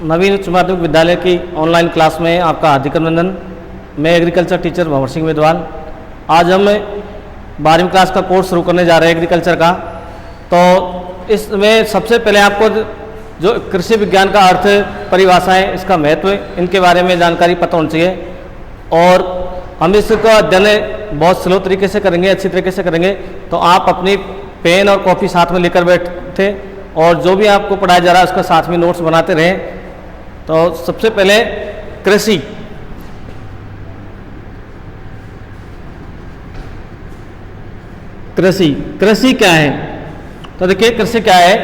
नवीन उच्च माध्यमिक विद्यालय की ऑनलाइन क्लास में आपका हार्दिक अभिनंदन। मैं एग्रीकल्चर टीचर भंवर सिंह मेदवाल। आज हम 12वीं क्लास का कोर्स शुरू करने जा रहे हैं एग्रीकल्चर का। तो इसमें सबसे पहले आपको जो कृषि विज्ञान का अर्थ, परिभाषाएं, इसका महत्व, इनके बारे में जानकारी पता होनी चाहिए। और हम इसका अध्ययन बहुत स्लो तरीके से करेंगे, अच्छी तरीके से करेंगे। तो आप अपनी पेन और कॉपी साथ में लेकर बैठे और जो भी आपको पढ़ाया जा रहा है उसका साथ में नोट्स बनाते रहें। तो सबसे पहले कृषि। कृषि क्या है? तो देखिए कृषि क्या है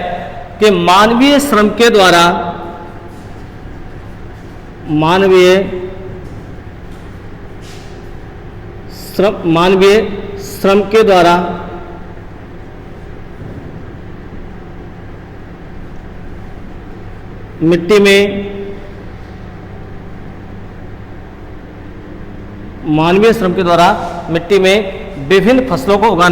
कि मानवीय श्रम के द्वारा मिट्टी में विभिन्न फसलों को उगाना,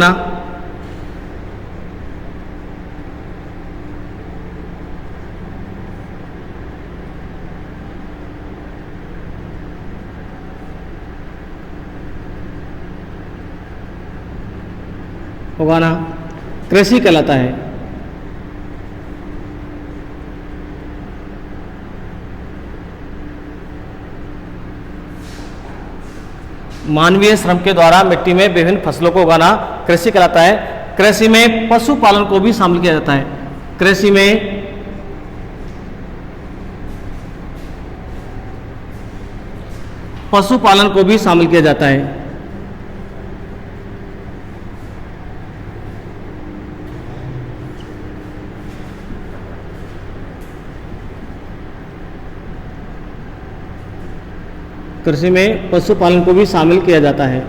कृषि कहलाता है। मानवीय श्रम के द्वारा मिट्टी में विभिन्न फसलों को उगाना कृषि कहलाता है। कृषि में पशुपालन को भी शामिल किया जाता है। कृषि में पशुपालन को भी शामिल किया जाता है। कृषि में पशुपालन को भी शामिल किया जाता है।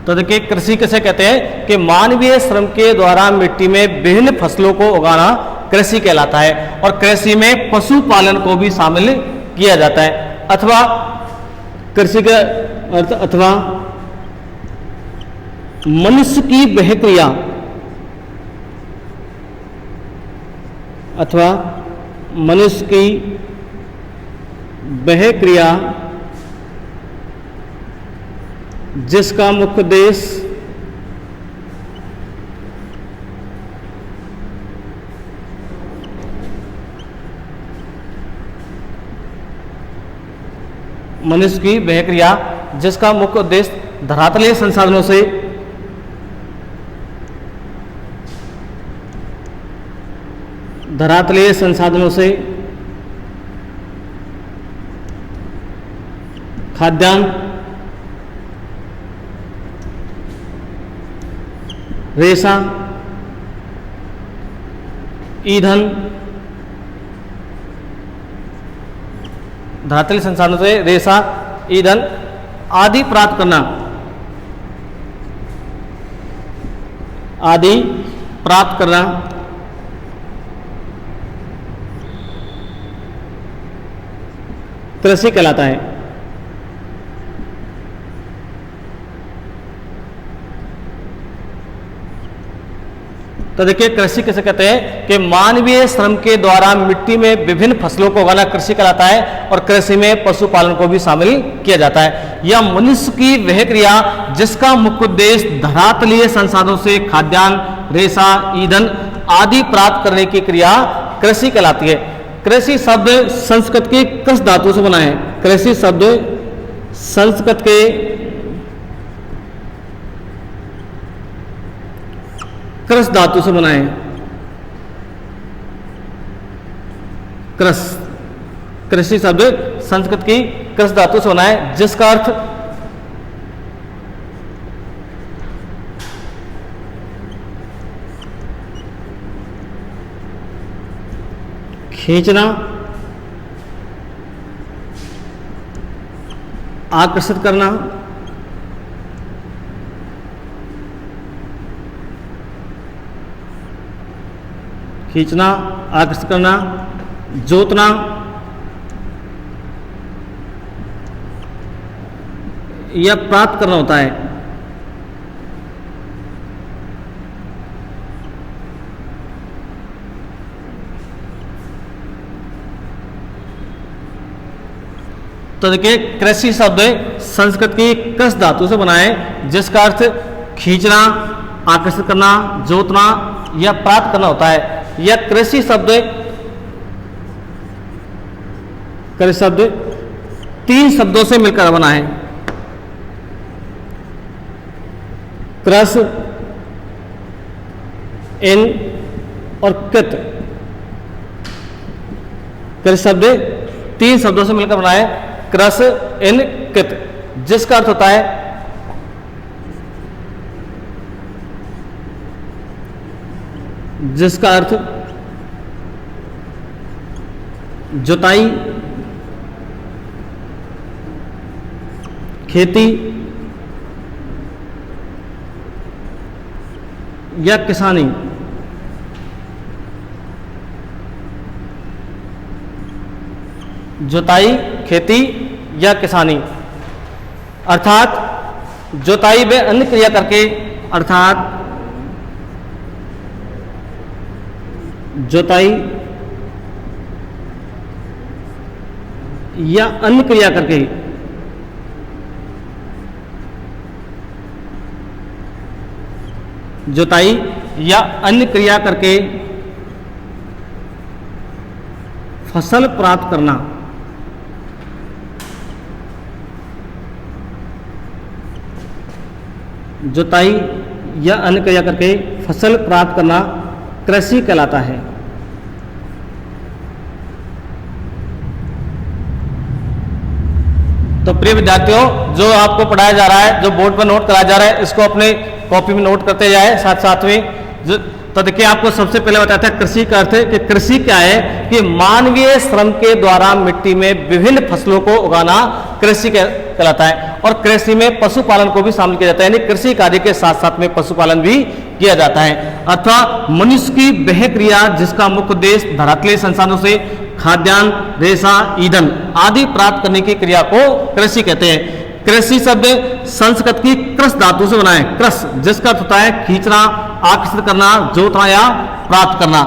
तो देखिए कृषि किसे कहते हैं कि मानवीय श्रम के द्वारा मिट्टी में विभिन्न फसलों को उगाना कृषि कहलाता है। और कृषि में पशुपालन को भी शामिल किया जाता है। अथवा कृषि का अर्थ अथवा मनुष्य की वह क्रिया, अथवा मनुष्य की वह क्रिया जिसका मुख्य उद्देश्य धरातलीय संसाधनों से खाद्यान्न, रेशा, ईंधन, धरातलीय संसाधनों से रेशा, ईंधन आदि प्राप्त करना कृषि कहलाता है। तो देखिए कृषि किसे कहते हैं कि मानवीय श्रम के द्वारा मिट्टी में विभिन्न फसलों को उगाना कृषि कहलाता है। और कृषि में पशुपालन को भी शामिल किया जाता है। यह मनुष्य की वह क्रिया जिसका मुख्य उद्देश्य धरातलीय संसाधनों से खाद्यान्न, रेशा, ईंधन आदि प्राप्त करने की क्रिया कृषि कहलाती है। कृषि शब्द संस्कृत के कृष धातु से बना है। कृषि शब्द संस्कृत के कृष धातु से बना है। कृषि शब्द संस्कृत की कृष धातु से बना है, जिसका अर्थ खींचना, आकर्षित करना, जोतना, या प्राप्त करना होता है। तो देखिए कृषि शब्द संस्कृत की कृष धातु से बना है, जिसका अर्थ खींचना, आकर्षित करना, जोतना या प्राप्त करना होता है। यह कृषि शब्द तीन शब्दों से मिलकर बना है, कृष, इन और कृत। कृषि शब्द तीन शब्दों से मिलकर बना है, कृष, इन, कृत, जिसका अर्थ होता है जुताई, खेती या किसानी। जुताई, खेती या किसानी, अर्थात जुताई व अन्य क्रिया करके, अर्थात जुताई या अन्य क्रिया करके जुताई या अन्य क्रिया करके फसल प्राप्त करना। जुताई या अन्य क्रिया करके फसल प्राप्त करना कृषि कहलाता है। तो प्रिय विद्यार्थियों, जो आपको पढ़ाया जा रहा है, जो बोर्ड पर नोट कराया जा रहा है, इसको अपने कॉपी में नोट करते जाए साथ साथ में। तो देखिए आपको सबसे पहले बताया था कृषि का अर्थ है कि कृषि क्या है, कि मानवीय श्रम के द्वारा मिट्टी में विभिन्न फसलों को उगाना कृषि कहलाता है। और कृषि में पशुपालन को भी शामिल किया जाता है, यानी कृषि कार्य के साथ साथ में पशुपालन भी किया जाता है। अथवा मनुष्य की वह क्रिया जिसका मुख्य उद्देश्य धरातलीय संसाधनों से खाद्यान्न, रेशा, ईंधन आदि प्राप्त करने की क्रिया को कृषि कहते हैं। कृषि शब्द संस्कृत की कृष धातु से बना है, कृष, जिसका अर्थ होता है खींचना, आकर्षित करना, जोतना या प्राप्त करना।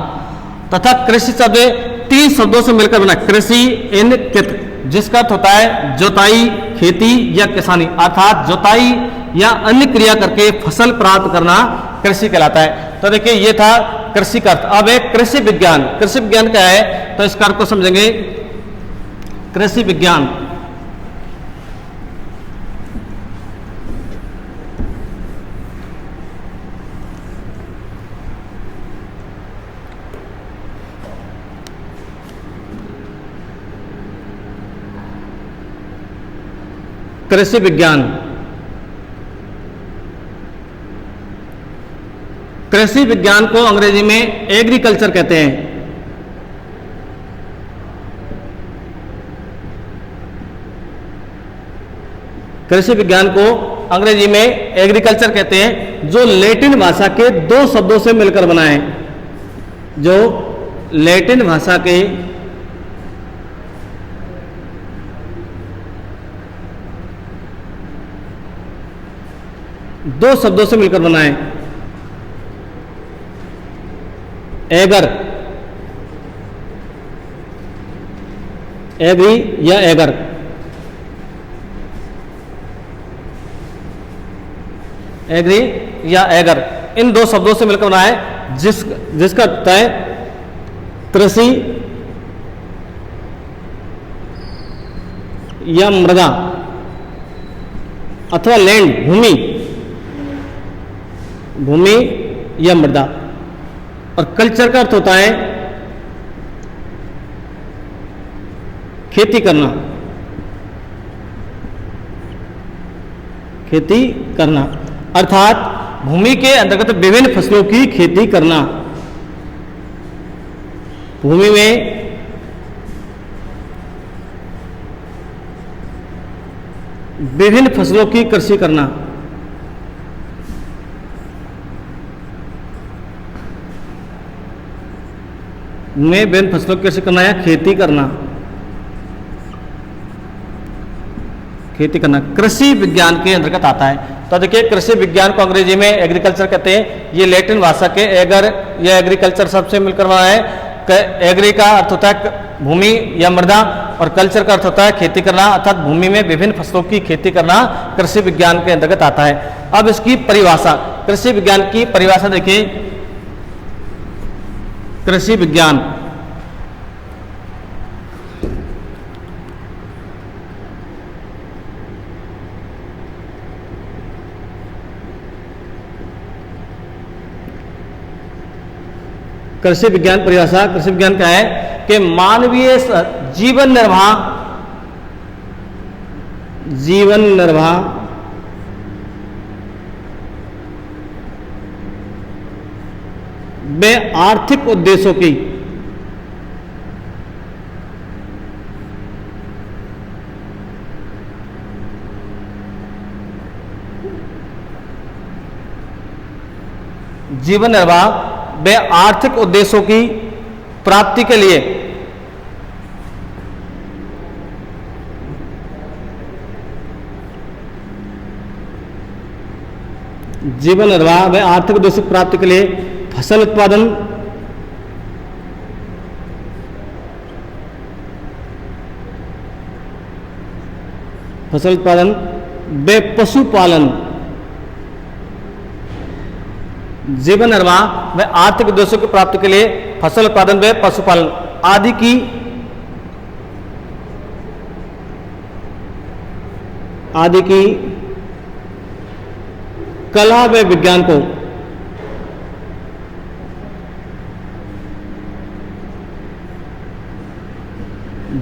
तथा कृषि शब्द तीन शब्दों से मिलकर बना है, कृषि, इन, कृत, जिसका अर्थ होता है जुताई, खेती या किसानी, अर्थात जुताई या अन्य क्रिया करके फसल प्राप्त करना कृषि कहलाता है। तो देखिए ये था कृषि का अर्थ। अब एक कृषि विज्ञान। कृषि विज्ञान क्या है, तो इसका अर्थ को समझेंगे। कृषि विज्ञान कृषि विज्ञान कृषि विज्ञान को अंग्रेजी में एग्रीकल्चर कहते हैं। कृषि विज्ञान को अंग्रेजी में एग्रीकल्चर कहते हैं, जो लैटिन भाषा के दो शब्दों से मिलकर बना है। जो लैटिन भाषा के दो शब्दों से मिलकर बना है, एगर, एग्री या एगर। एग्री या एगर, इन दो शब्दों से मिलकर बना है, जिसका अर्थ है कृषि या मृदा अथवा लैंड, भूमि, भूमि या मृदा। और कल्चर का अर्थ होता है खेती करना, खेती करना, अर्थात भूमि के अंतर्गत विभिन्न फसलों की खेती करना। भूमि में विभिन्न फसलों की कृषि करना। में विभिन्न फसलों की कृषि करना या खेती करना, खेती करना कृषि विज्ञान के अंतर्गत आता है। तो देखिए कृषि विज्ञान को अंग्रेजी में एग्रीकल्चर कहते हैं। ये लैटिन भाषा के एगर या एग्रीकल्चर शब्द से मिलकर बना है। एग्री का अर्थ होता है भूमि या मृदा, और कल्चर का अर्थ होता है खेती करना, अर्थात भूमि में विभिन्न फसलों की खेती करना कृषि विज्ञान के अंतर्गत आता है। अब इसकी परिभाषा, कृषि विज्ञान की परिभाषा देखिए। कृषि विज्ञान कृषि विज्ञान परिभाषा, कृषि विज्ञान क्या है कि मानवीय जीवन निर्वाह में आर्थिक उद्देश्यों की जीवन निर्वाह व आर्थिक उद्देश्यों की प्राप्ति के लिए जीवन निर्वाह व आर्थिक उद्देश्यों की प्राप्ति के लिए फसल उत्पादन व पशुपालन, जीवन निर्वाह व आर्थिक उद्देश्यों की प्राप्ति के लिए फसल उत्पादन व पशुपालन आदि की कला व विज्ञान को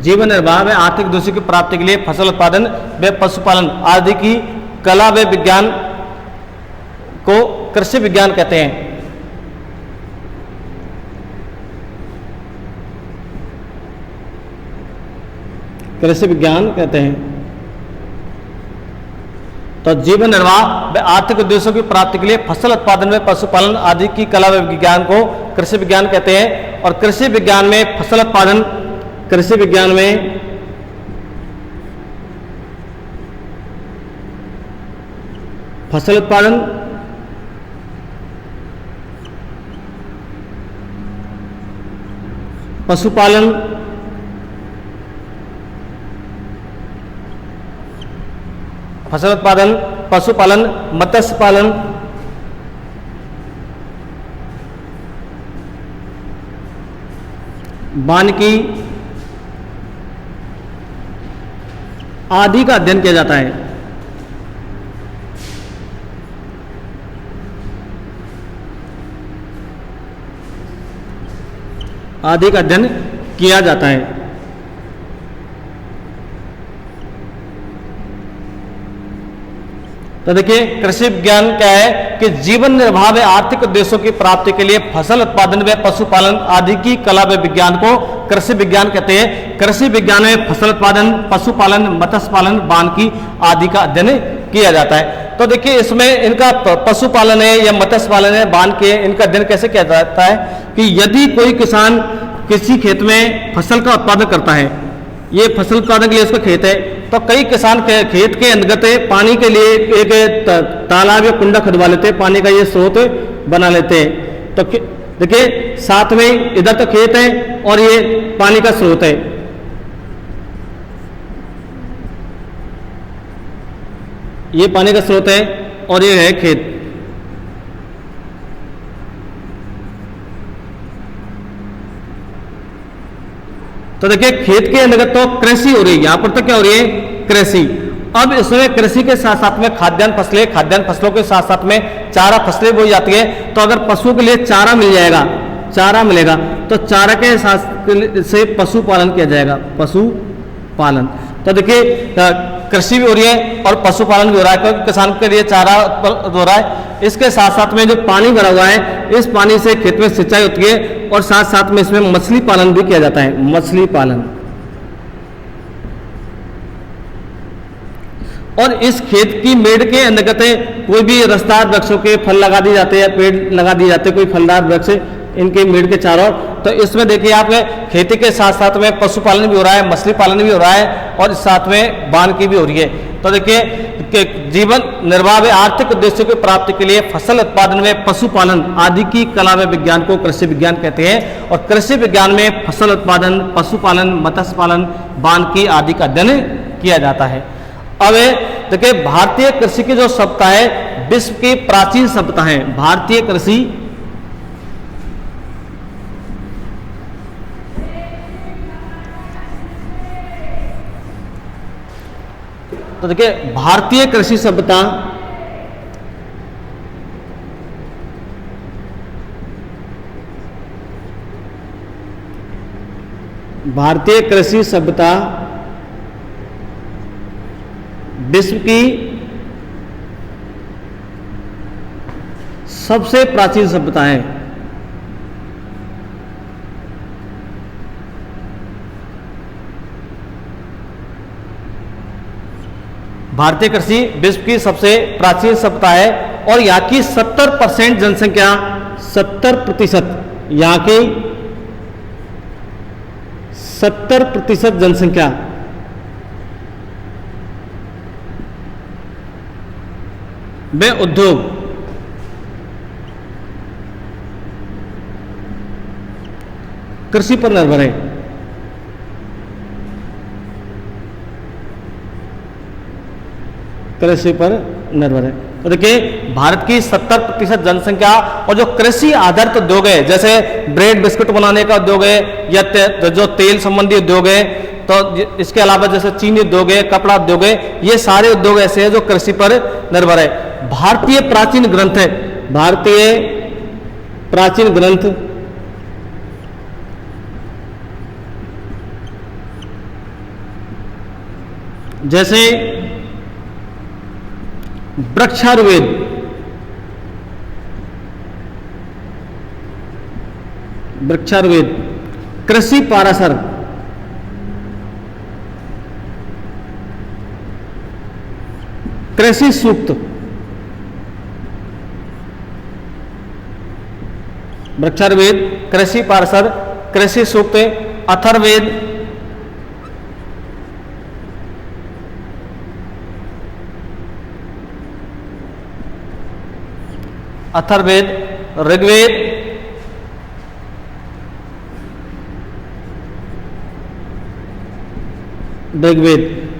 जीवन निर्वाह व आर्थिक उद्देश्यों की प्राप्ति के लिए फसल उत्पादन व पशुपालन आदि की कला व विज्ञान को कृषि विज्ञान कहते हैं। कृषि विज्ञान कहते हैं। तो जीवन निर्वाह व आर्थिक उद्देश्यों की प्राप्ति के लिए फसल उत्पादन व पशुपालन आदि की कला व विज्ञान को कृषि विज्ञान कहते हैं। और कृषि विज्ञान में फसल उत्पादन, कृषि विज्ञान में फसल उत्पादन, पशुपालन, फसल उत्पादन, पशुपालन, मत्स्य पालन, वानिकी आदि का अध्ययन किया जाता है। आदि का अध्ययन किया जाता है। तो देखिए कृषि विज्ञान क्या है कि जीवन निर्वाह व आर्थिक उद्देश्यों की प्राप्ति के लिए फसल उत्पादन व पशुपालन आदि की कला व विज्ञान को कृषि विज्ञान कहते हैं। कृषि विज्ञान में फसल उत्पादन, पशुपालन, मत्स्य पालन, वानिकी आदि का अध्ययन किया जाता है। तो देखिए इसमें इनका पशुपालन है या मत्स्य पालन है, वानिकी है, इनका अध्ययन कैसे किया जाता है कि यदि कोई किसान किसी खेत में फसल का उत्पादन करता है, ये फसल उत्पादन के लिए उसका खेत है, तो कई किसान खेत के अंतर्गत पानी के लिए एक तालाब या कुंडा खुदवा लेते हैं, पानी का ये स्रोत बना लेते हैं। तो देखिए साथ में इधर तो खेत है और ये पानी का स्रोत है। ये पानी का स्रोत है और ये है खेत। तो देखिए खेत के अंतर्गत तो कृषि हो रही है, यहां पर तो क्या हो रही है, कृषि। अब इसमें कृषि के साथ साथ में खाद्यान्न फसलें, खाद्यान्न फसलों के साथ साथ में चारा फसलें बोई जाती है। तो अगर पशुओं के लिए चारा मिल जाएगा, चारा मिलेगा, तो चारा के साथ से पशुपालन किया जाएगा, पशुपालन। तो देखिए कृषि भी हो रही है और पशुपालन भी हो रहा है, क्योंकि किसान के लिए चारा हो रहा है। इसके साथ साथ में जो पानी भरा हुआ है, इस पानी से खेत में सिंचाई होती है और साथ साथ में इसमें मछली पालन भी किया जाता है, मछली पालन। और इस खेत की मेड़ के अंतर्गत कोई भी रसदार वृक्षों के फल लगा दिए जाते हैं, पेड़ लगा दिए जाते हैं, कोई फलदार वृक्ष इनके मीड के चारों। तो इसमें देखिए आप खेती के साथ साथ में पशुपालन भी हो रहा है, मछली पालन भी हो रहा है और साथ में बान की भी हो रही है। तो देखिए कि जीवन निर्वाह व आर्थिक उद्देश्यों की प्राप्ति के लिए फसल उत्पादन में पशुपालन आदि की कला व विज्ञान को कृषि विज्ञान कहते हैं। और कृषि विज्ञान में फसल उत्पादन, पशुपालन, मत्स्य पालन, बानकी आदि का अध्ययन किया जाता है। अब देखिए भारतीय कृषि की जो सभ्यता है विश्व की प्राचीन सभ्यता है। भारतीय कृषि तो देखिए भारतीय कृषि सभ्यता विश्व की सबसे प्राचीन सभ्यता है। भारतीय कृषि विश्व की सबसे प्राचीन सभ्यता है और यहाँ की 70% जनसंख्या, 70%, यहाँ की 70% जनसंख्या में उद्योग, कृषि पर निर्भर है। कृषि पर निर्भर है। तो देखिए भारत की 70% जनसंख्या और जो कृषि आधारित उद्योग है, जैसे ब्रेड बिस्कुट बनाने का उद्योग है या जो तेल संबंधी उद्योग है, तो इसके अलावा जैसे चीनी उद्योग है, कपड़ा उद्योग है, ये सारे उद्योग ऐसे हैं जो कृषि पर निर्भर है। भारतीय प्राचीन ग्रंथ है, भारतीय प्राचीन ग्रंथ जैसे वृक्षायुर्वेद, कृषि पाराशर, कृषि सूक्त, वृक्षायुर्वेद, कृषि पाराशर, कृषि सूक्त, अथर्ववेद, ऋग्वेद,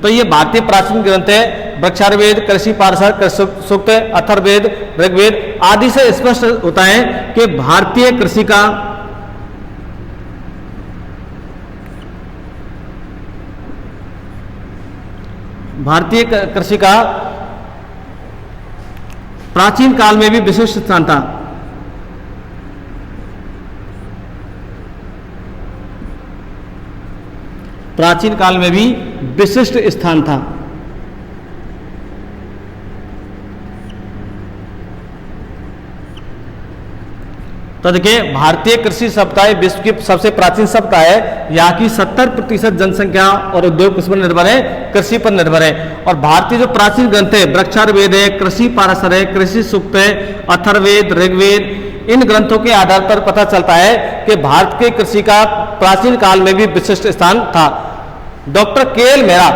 तो ये भारतीय प्राचीन ग्रंथ है। वृक्षायुर्वेद, कृषि पाराशर, कृषि सूक्त, अथर्ववेद, ऋग्वेद आदि से स्पष्ट होता है कि भारतीय कृषि का प्राचीन काल में भी विशिष्ट स्थान था। प्राचीन काल में भी विशिष्ट स्थान था। तो देखिए भारतीय कृषि सभ्यता विश्व की सबसे प्राचीन सभ्यता है। यहाँ की 70% जनसंख्या और उद्योग किस पर निर्भर है? कृषि पर निर्भर है। और भारतीय जो प्राचीन ग्रंथ है, वृक्षायुर्वेद है, कृषि पाराशर है, कृषि सूक्त है, अथर्ववेद, ऋग्वेद, इन ग्रंथों के आधार पर पता चलता है कि भारत के कृषि का प्राचीन काल में भी विशिष्ट स्थान था। डॉक्टर के एल मेहरा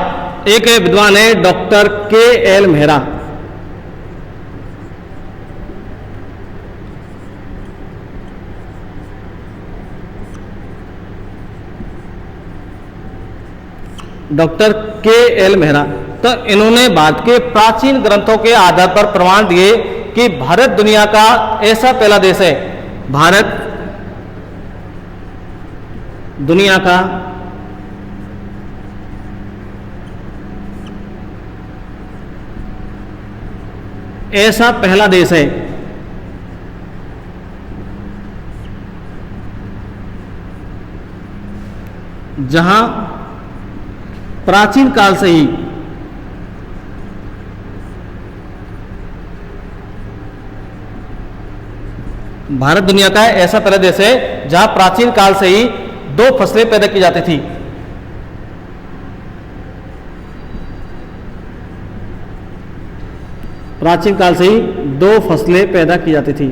एक विद्वान है, डॉक्टर के एल मेहरा, डॉक्टर के एल मेहरा, तो इन्होंने भारत के प्राचीन ग्रंथों के आधार पर प्रमाण दिए कि भारत दुनिया का ऐसा पहला देश है, भारत दुनिया का ऐसा पहला देश है जहां प्राचीन काल से ही भारत दुनिया का ऐसा पहला देश है जहां प्राचीन काल से ही 2 फसलें पैदा की जाती थी। प्राचीन काल से ही 2 फसलें पैदा की जाती थी।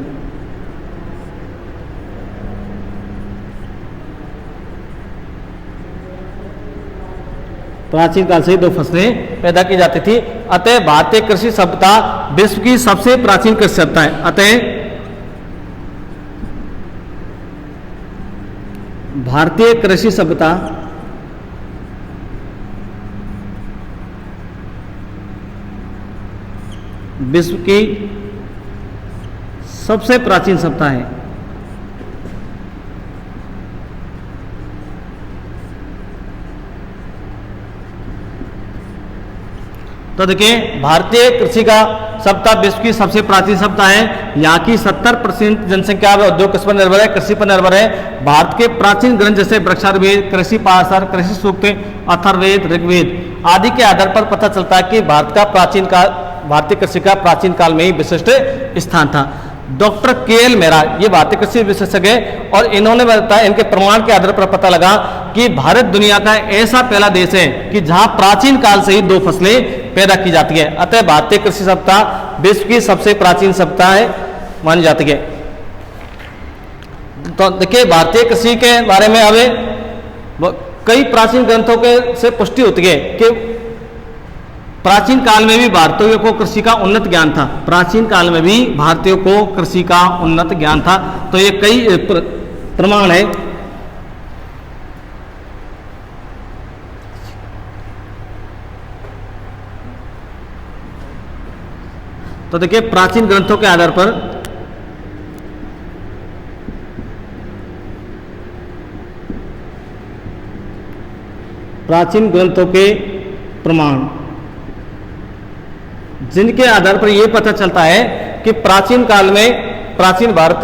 प्राचीन काल से ही 2 फसलें पैदा की जाती थी। अतः भारतीय कृषि सभ्यता विश्व की सबसे प्राचीन कृषि सभ्यता है। अतः भारतीय कृषि सभ्यता विश्व की सबसे प्राचीन सभ्यता है। तो देखिए, भारतीय कृषि का सभ्यता विश्व की सबसे प्राचीन सभ्यता है। यहाँ की 70% जनसंख्या उद्योग कृषि पर निर्भर है, कृषि पर निर्भर है। भारत के प्राचीन ग्रंथ जैसे वृक्षारवेद, कृषि पाशर, कृषि सूक्त, अथर्ववेद, ऋग्वेद आदि के आधार पर पता चलता है कि भारतीय कृषि का प्राचीन काल में ही विशिष्ट स्थान था। Doctor KL. मेहरा ये भारतीय कृषि विशेषज्ञ है और इन्होंने बताया, इनके प्रमाण के आधार पर पता लगा कि भारत दुनिया का ऐसा पहला देश है कि जहां प्राचीन काल से ही 2 फसलें पैदा की जाती है। अतः भारतीय कृषि सभ्यता विश्व की सबसे प्राचीन सभ्यता है मानी जाती है। तो देखिए, भारतीय कृषि के बारे में अब कई प्राचीन ग्रंथों के से पुष्टि होती है कि प्राचीन काल में भी भारतीयों को कृषि का उन्नत ज्ञान था। प्राचीन काल में भी भारतीयों को कृषि का उन्नत ज्ञान था। तो ये कई प्रमाण है। तो देखिए, प्राचीन ग्रंथों के आधार पर प्राचीन ग्रंथों के प्रमाण जिनके आधार पर यह पता चलता है कि प्राचीन काल में प्राचीन भारत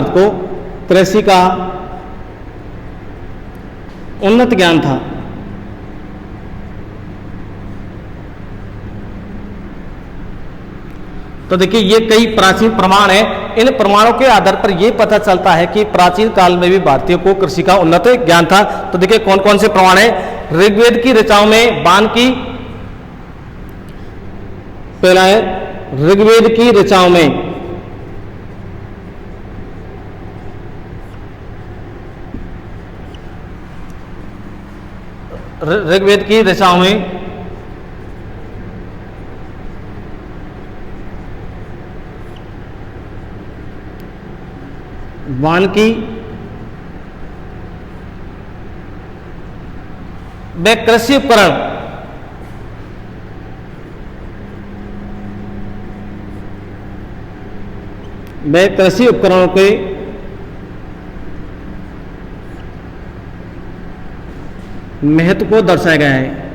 को कृषि का उन्नत ज्ञान था। तो देखिए, ये कई प्राचीन प्रमाण है। इन प्रमाणों के आधार पर यह पता चलता है कि प्राचीन काल में भी भारतीयों को कृषि का उन्नत ज्ञान था। तो देखिए, कौन कौन से प्रमाण है। ऋग्वेद की ऋचाओं में वानिकी, पहला है ऋग्वेद की ऋचाओं में वानिकी व कृषि उपकरण उपकरणों के महत्व को दर्शाया गया है।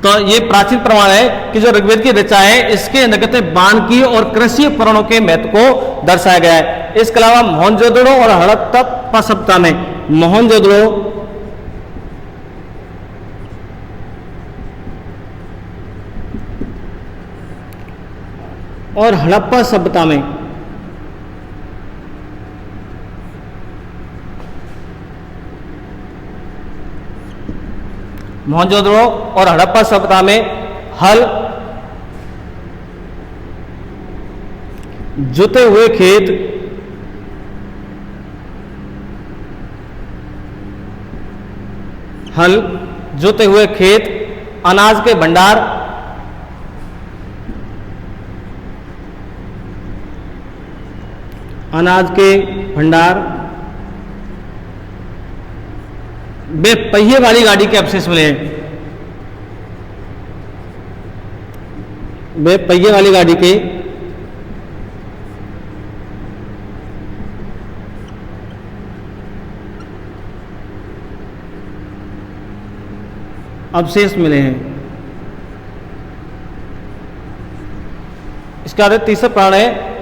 तो ये प्राचीन प्रमाण है कि जो ऋग्वेद की ऋचा है इसके अंतर्गत वानिकी और कृषि उपकरणों के महत्व को दर्शाया गया है। इसके अलावा मोहनजोदड़ो और हड़प्पा सभ्यता में मोहनजोदड़ो और हड़प्पा सभ्यता में मोहनजोदड़ो और हड़प्पा सभ्यता में हल, जोते हुए खेत, अनाज के भंडार, वे पहिए वाली गाड़ी के अवशेष मिले हैं। वे पहिए वाली गाड़ी के अवशेष मिले हैं। इसके बाद तीसरा प्रमाण है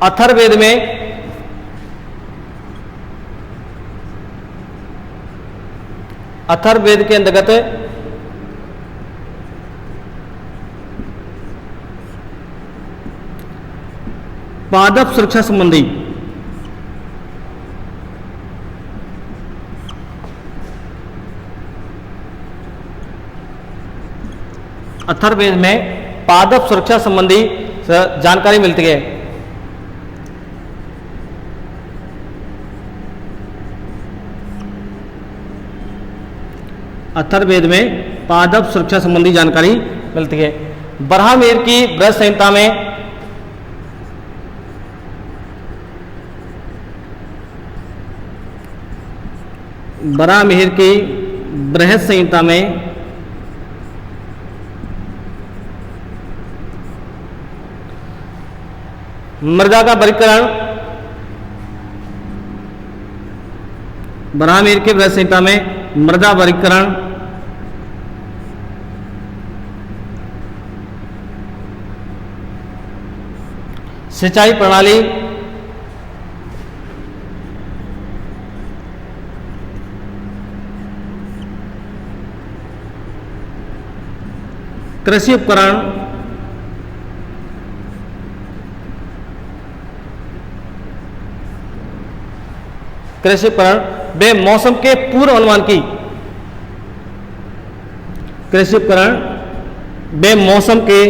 अथर्ववेद में अथर्ववेद के अंतर्गत पादप सुरक्षा संबंधी अथर्ववेद में पादप सुरक्षा संबंधी जानकारी मिलती है। अथर्ववेद में पादप सुरक्षा संबंधी जानकारी मिलती है। बराहमिहिर की बृहत संहिता में बराहमिहिर की बृहत संहिता में मृदा का वर्गीकरण, बराहमिहिर की बृहत संहिता में मृदा वर्गीकरण, सिंचाई प्रणाली, कृषि उपकरण, कृषि उपकरण वे मौसम के पूर्व अनुमान की, कृषि उपकरण वे मौसम के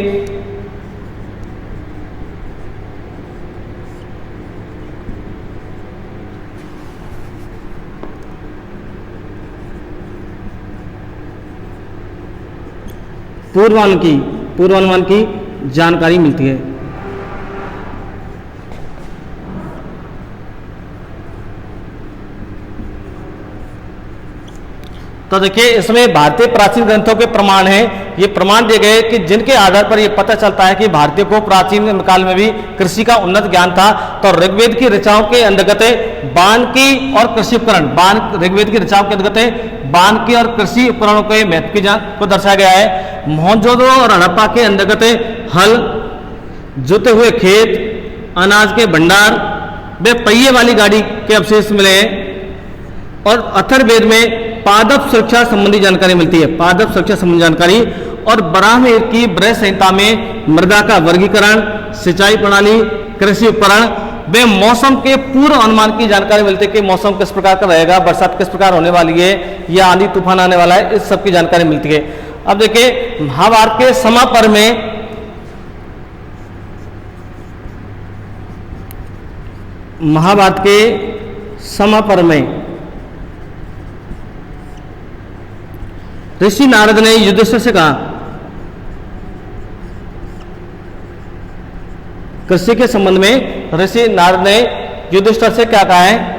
पूर्वानुमान की जानकारी मिलती है। तो देखिए इसमें भारतीय प्राचीन ग्रंथों के प्रमाण हैं। ये प्रमाण दिए गए कि जिनके आधार पर यह पता चलता है कि भारतीयों को प्राचीन काल में भी कृषि का उन्नत ज्ञान था। तो ऋग्वेद की ऋचाओं के अंतर्गत वानिकी और कृषि उपकरण, ऋग्वेद की ऋचाओं के अंतर्गत वानिकी और कृषि उपकरणों के महत्व की को दर्शाया गया है। मोहनजोदड़ो और हड़प्पा के अंतर्गत हल, जोते हुए खेत, अनाज के भंडार वे पहिए वाली गाड़ी के अवशेष मिले हैं। और अथर्ववेद में पादप सुरक्षा संबंधी जानकारी मिलती है, पादप सुरक्षा संबंधी जानकारी। और बराहमिहिर की बृहत संहिता में मृदा का वर्गीकरण, सिंचाई प्रणाली, कृषि उपकरण वे मौसम के पूर्व अनुमान की जानकारी मिलती है कि मौसम किस प्रकार का रहेगा, बरसात किस प्रकार होने वाली है या आंधी तूफान आने वाला है, इस सब की जानकारी मिलती है। अब देखिए महाभारत के समापर्व में महाभारत के समापर्व में ऋषि नारद ने युधिष्ठिर से कहा, कृषि के संबंध में ऋषि नारद ने युधिष्ठिर से क्या कहा है?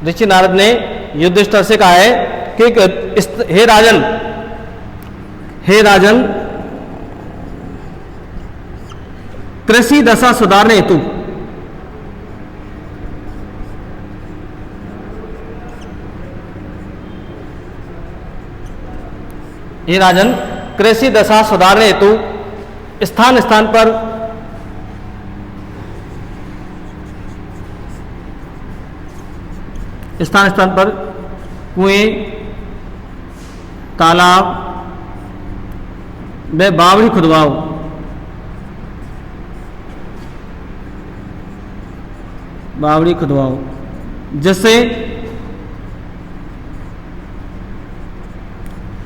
ऋषि नारद ने युधिष्ठिर से कहा है कि हे राजन कृषि दशा सुधारने हेतु हे राजन कृषि दशा सुधारने हेतु स्थान स्थान पर कुएं, तालाब व बावड़ी खुदवाओ। जिससे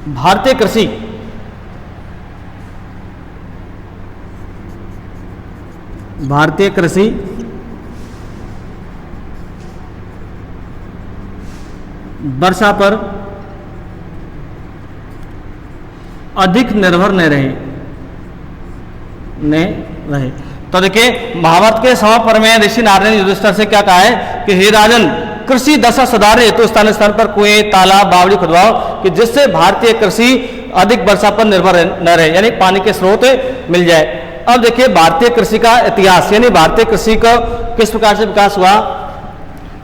भारतीय कृषि वर्षा पर अधिक निर्भर न रहे। तो देखिए महाभारत के समापर्व में ऋषि नारद ने युधिष्ठिर से क्या कहा है कि हे राजन कृषि दशा सुधारने हेतु स्थान स्थान पर कुएं, तालाब, बावड़ी खुदवाओ कि जिससे भारतीय कृषि अधिक वर्षा पर निर्भर न रहे, यानी पानी के स्रोत मिल जाए। अब देखिए भारतीय कृषि का इतिहास, यानी भारतीय कृषि का किस प्रकार से विकास हुआ।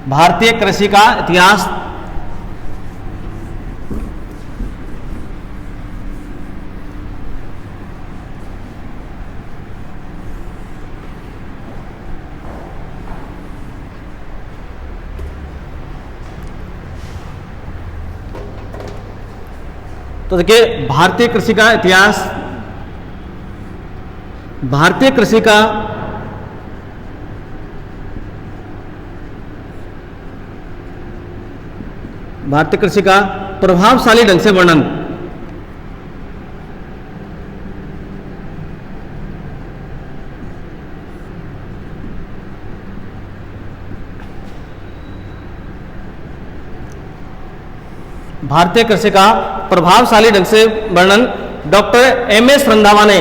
भारतीय कृषि का इतिहास तो देखिए भारतीय कृषि का इतिहास, भारतीय कृषि का भारतीय कृषि का प्रभावशाली ढंग से वर्णन। भारतीय कृषि का प्रभावशाली ढंग से वर्णन डॉक्टर एम.एस. रंधावा ने।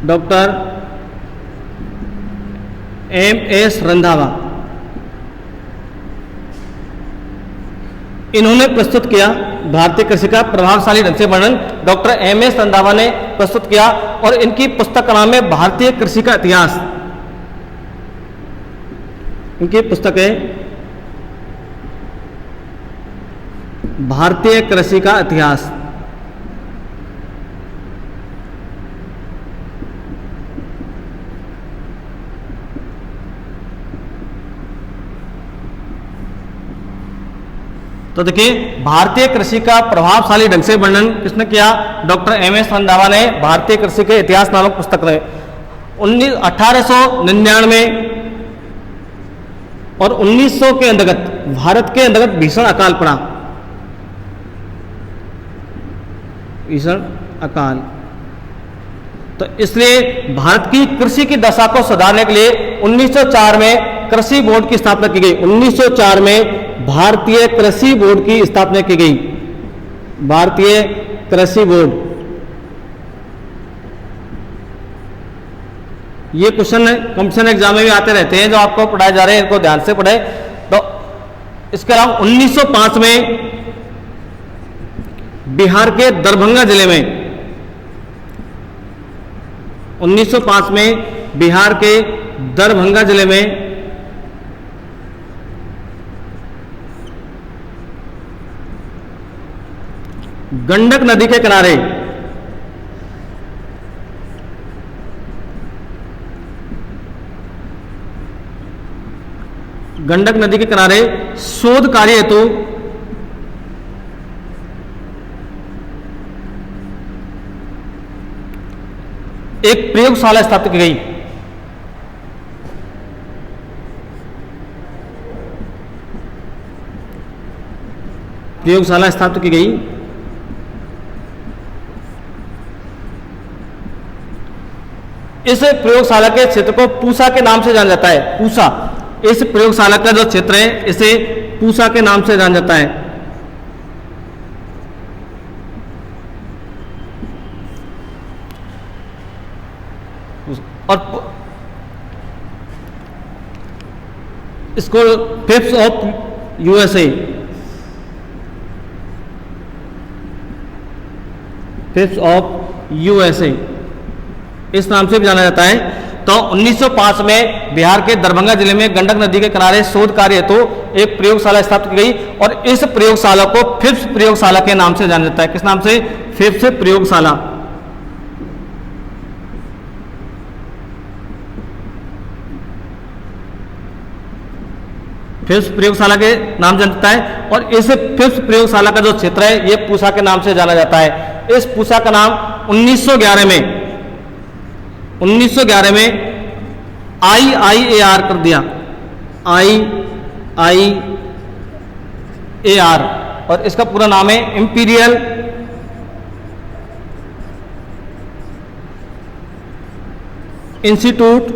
Doctor MS. रंधावा इन्होंने प्रस्तुत किया। भारतीय कृषि का प्रभावशाली ढंग से वर्णन डॉक्टर एम.एस. रंधावा ने प्रस्तुत किया और इनकी पुस्तक का नाम है भारतीय कृषि का इतिहास। इनकी पुस्तक है भारतीय कृषि का इतिहास। तो देखिए, भारतीय कृषि का प्रभावशाली ढंग से वर्णन किसने किया? Doctor MS. रंधावा ने भारतीय कृषि के इतिहास नामक पुस्तक में 1899 और 1900 के अंतर्गत भारत के अंतर्गत भीषण अकाल पड़ा। भीषण अकाल, तो इसलिए भारत की कृषि की दशा को सुधारने के लिए 1904 में कृषि बोर्ड की स्थापना की गई। 1904 में भारतीय कृषि बोर्ड की स्थापना की गई। भारतीय कृषि बोर्ड, ये क्वेश्चन कॉम्पिटिशन एग्जाम में भी आते रहते हैं, जो आपको पढ़ाए जा रहे हैं इनको ध्यान से पढ़े। तो इसके अलावा 1905 में बिहार के दरभंगा जिले में 1905 में बिहार के दरभंगा जिले में गंडक नदी के किनारे गंडक नदी के किनारे शोध कार्य हेतु एक प्रयोगशाला स्थापित की गई। प्रयोगशाला स्थापित की गई। इस प्रयोगशाला के क्षेत्र को पूसा के नाम से जाना जाता है। पूसा, इस प्रयोगशाला का जो क्षेत्र है इसे पूसा के नाम से जाना जाता है। और इसको fifth of USA, fifth of USA इस नाम से भी जाना जाता है। तो 1905 में बिहार के दरभंगा जिले में गंडक नदी के किनारे शोध कार्य हेतु एक प्रयोगशाला स्थापित की गई और इस प्रयोगशाला को फिफ्थ प्रयोगशाला के नाम से जाना जाता है। किस नाम से? फिफ्थ प्रयोगशाला। फिफ्थ प्रयोगशाला के नाम जाना जाता है और इस फिफ्थ प्रयोगशाला का जो क्षेत्र है यह पूसा के नाम से जाना जाता है। इस पूसा का नाम 1911 में IIAR कर दिया। IIAR, और इसका पूरा नाम है imperial institute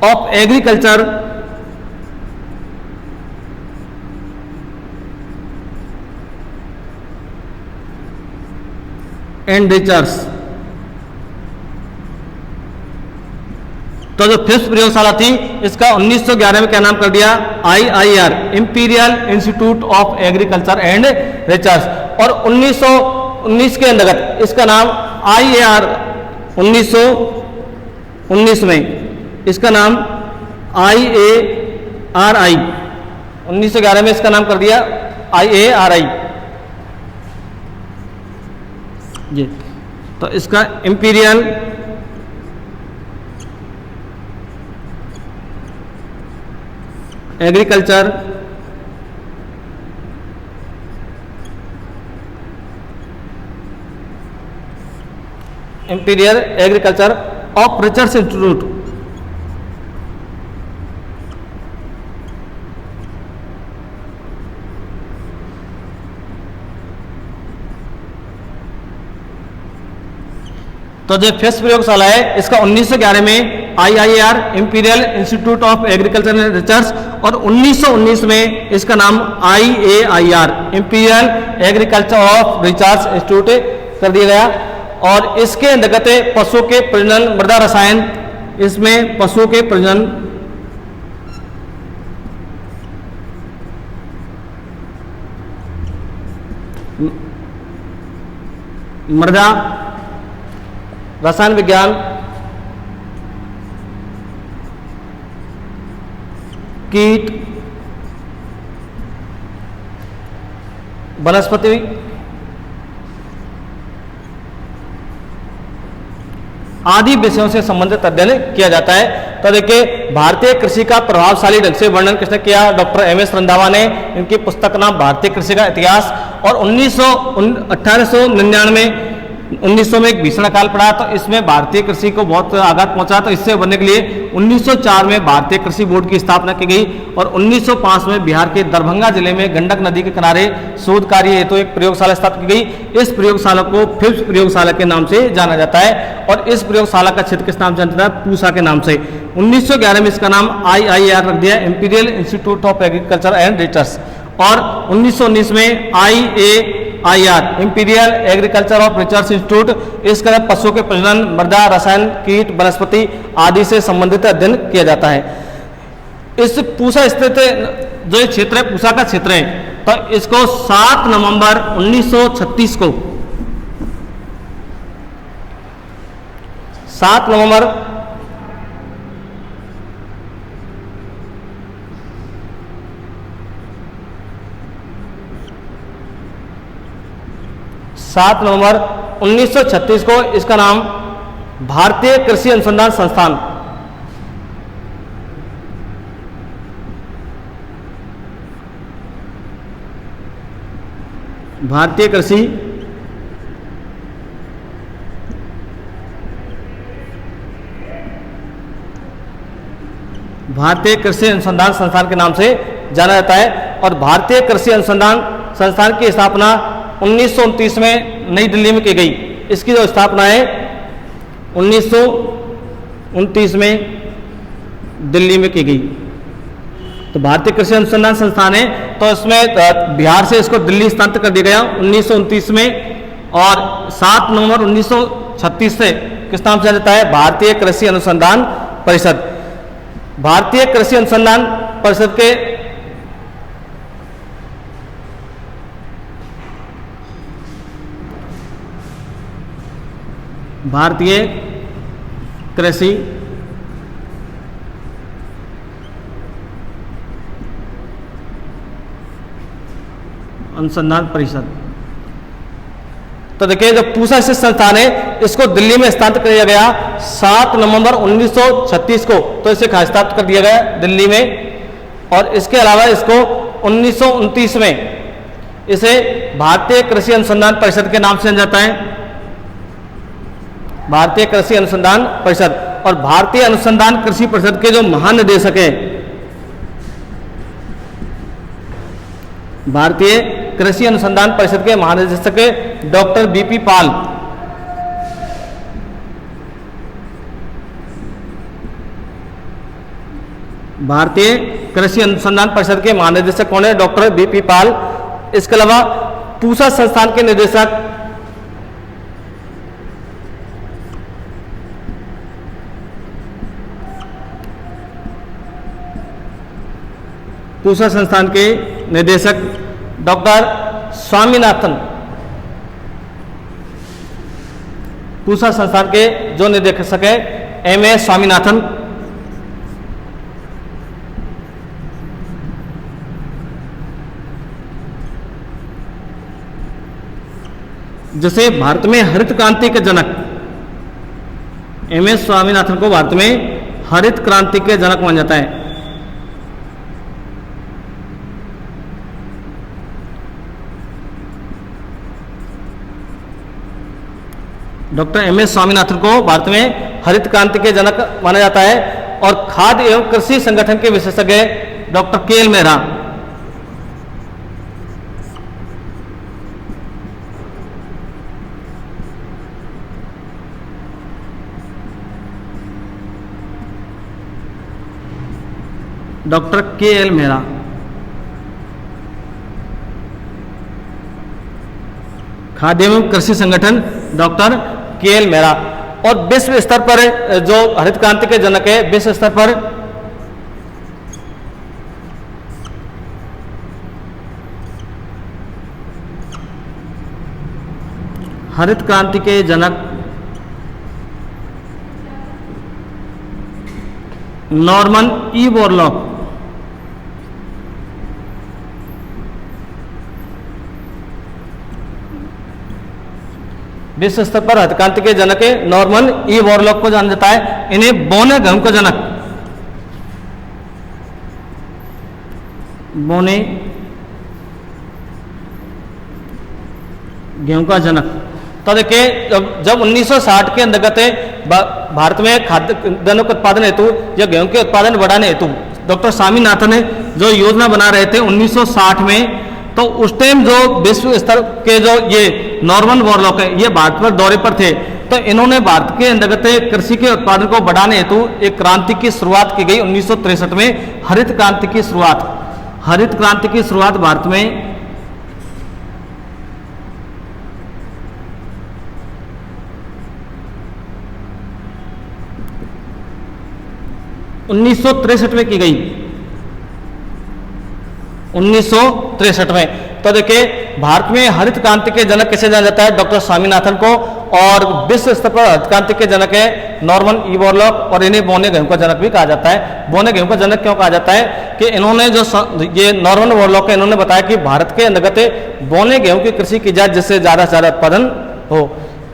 of agriculture and research. तो जो फिफ्थ प्रयोगशाला थी इसका 1911 में क्या नाम कर दिया? IIR, imperial institute of agriculture and research. और 1919 के अंतर्गत इसका नाम IAR, 1919 में इसका नाम IARI, 1911 में इसका नाम कर दिया IARI जी। तो इसका imperial agriculture imperial agriculture of research institute. तो जो फर्स्ट प्रयोगशाला है इसका 1911 में IIAR imperial institute of agriculture and research और 1919 में इसका नाम IAIR imperial agriculture of research institute कर दिया गया। और इसके अंतर्गत पशुओं के प्रजनन, मृदा रसायन, इसमें पशुओं के प्रजनन, मृदा रसायन विज्ञान, कीट, वनस्पति, आदि विषयों से संबंधित अध्ययन किया जाता है। तो देखिए भारतीय कृषि का प्रभावशाली ढंग से वर्णन किसने किया? डॉक्टर MS रंधावा ने। इनकी पुस्तक नाम भारतीय कृषि का इतिहास। और 1899 1900 में एक भीषण काल पड़ा, तो इसमें भारतीय कृषि को बहुत आघात पहुंचा। तो इससे उबरने के लिए 1904 में भारतीय कृषि बोर्ड की स्थापना की गई और 1905 में बिहार के दरभंगा जिले में गंडक नदी के किनारे शोध कार्य हेतु एक प्रयोगशाला स्थापित की गई। इस प्रयोगशाला को फिफ्थ प्रयोगशाला के नाम से जाना जाता है और इस प्रयोगशाला का क्षेत्र किस नाम से जाना जाता है? पूसा के नाम से। 1911 में इसका नाम IIAR रख दिया, imperial institute of agriculture and research. और 1919 में IAIR imperial agriculture of research institute, इसका पशुओं के प्रजनन, मृदा रसायन, कीट, वनस्पति आदि से संबंधित अध्ययन किया जाता है। इस पूसा स्थित जो ये क्षेत्र है, पूसा का क्षेत्र है, तो इसको 7 नवंबर 1936 को 7 नवंबर 1936 को इसका नाम भारतीय कृषि अनुसंधान संस्थान, भारतीय कृषि अनुसंधान संस्थान के नाम से जाना जाता है। और भारतीय कृषि अनुसंधान संस्थान की स्थापना 1929 में नई दिल्ली में की गई। इसकी जो स्थापना है 1929 में दिल्ली में की गई। तो भारतीय कृषि अनुसंधान संस्थान है, तो इसमें बिहार से इसको दिल्ली स्थानांतरित कर दिया गया 1929 में। और 7 नवंबर 1936 से किस नाम से जाना जाता है? भारतीय कृषि अनुसंधान परिषद। भारतीय कृषि अनुसंधान परिषद के भारतीय कृषि अनुसंधान परिषद। तो देखिए जो पूसा स्थित संस्थान है इसको दिल्ली में स्थानांतरित किया गया 7 नवंबर 1936 को, तो इसे स्थापित कर दिया गया दिल्ली में। और इसके अलावा इसको 1929 में इसे भारतीय कृषि अनुसंधान परिषद के नाम से जाना जाता है, भारतीय कृषि अनुसंधान परिषद। और भारतीय अनुसंधान कृषि परिषद के जो महानिदेशक हैं, भारतीय कृषि अनुसंधान परिषद के महानिदेशक डॉक्टर BP पाल। भारतीय कृषि अनुसंधान परिषद के महानिदेशक कौन है? डॉक्टर BP पाल। इसके अलावा पूसा संस्थान के निदेशक पूसा संस्थान के निदेशक डॉक्टर स्वामीनाथन। पूसा संस्थान के जो निदेशक है MS स्वामीनाथन। जैसे भारत में हरित क्रांति के जनक MS स्वामीनाथन को भारत में हरित क्रांति के जनक माना जाता है। डॉक्टर एम एस स्वामीनाथन को भारत में हरित क्रांति के जनक माना जाता है। और खाद्य एवं कृषि संगठन के विशेषज्ञ डॉक्टर के एल मेहरा। डॉक्टर के एल मेहरा। खाद्य एवं कृषि संगठन डॉक्टर के एल मेहरा। और विश्व स्तर पर जो हरित क्रांति के जनक है, विश्व स्तर पर हरित क्रांति के जनक नॉर्मन ई बोरलॉग। विश्व स्तर पर हरित क्रांति के जनक नॉर्मन ई बोरलॉग को जाना जाता है। इन्हें बोने गेहूं का जनक, बोने गेहूं का जनक। तो देखिए जब 1960 के अंतर्गत भारत में खाद्यान्नों के उत्पादन हेतु या गेहूं के उत्पादन बढ़ाने हेतु डॉक्टर स्वामीनाथन ने जो योजना बना रहे थे 1960 में, तो उस टाइम जो विश्व स्तर के जो ये नॉर्मन बोरलॉग है, ये भारत पर दौरे पर थे। तो इन्होंने भारत के अंतर्गत कृषि के उत्पादन को बढ़ाने हेतु एक क्रांति की शुरुआत की गई 1963 में, हरित क्रांति की शुरुआत। हरित क्रांति की शुरुआत भारत में 1963 में की गई, 1963 में। तो देखिए भारत में हरित क्रांति के जनक किसे जाना जाता है? डॉक्टर स्वामीनाथन को। और विश्व स्तर पर हरित क्रांति के जनक है नॉर्मन ई बोरलॉग, और इन्हें बोने गेहूं का जनक भी कहा जाता है। बोने गेहूं का जनक क्यों कहा जाता है कि इन्होंने जो ये नॉर्मन बोरलॉग के इन्होंने बताया कि भारत के अंतर्गत बोने गेहूं की कृषि की जाए जिससे ज़्यादा से ज़्यादा उत्पादन हो।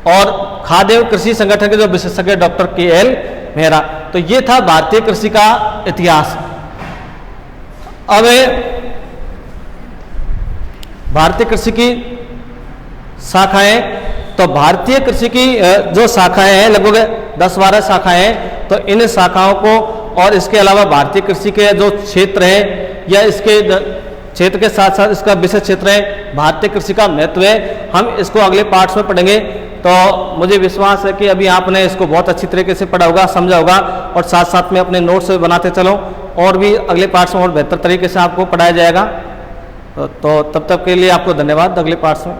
और खाद्य एवं कृषि संगठन के जो विशेषज्ञ डॉक्टर के एल मेहरा। तो ये था भारतीय कृषि का इतिहास। अब भारतीय कृषि की शाखाएं, तो भारतीय कृषि की जो शाखाएं हैं लगभग 10-12 शाखाएं हैं। तो इन शाखाओं को और इसके अलावा भारतीय कृषि के जो क्षेत्र है या इसके क्षेत्र के साथ साथ इसका विशेष क्षेत्र है, भारतीय कृषि का महत्व है, हम इसको अगले पार्ट्स में पढ़ेंगे। तो मुझे विश्वास है कि अभी आपने इसको बहुत अच्छी तरीके से पढ़ा होगा, समझा होगा, और साथ साथ में अपने नोट्स बनाते चलो, और भी अगले पार्ट्स में और बेहतर तरीके से आपको पढ़ाया जाएगा। तो तब तक के लिए आपको धन्यवाद। अगले पार्ट्स में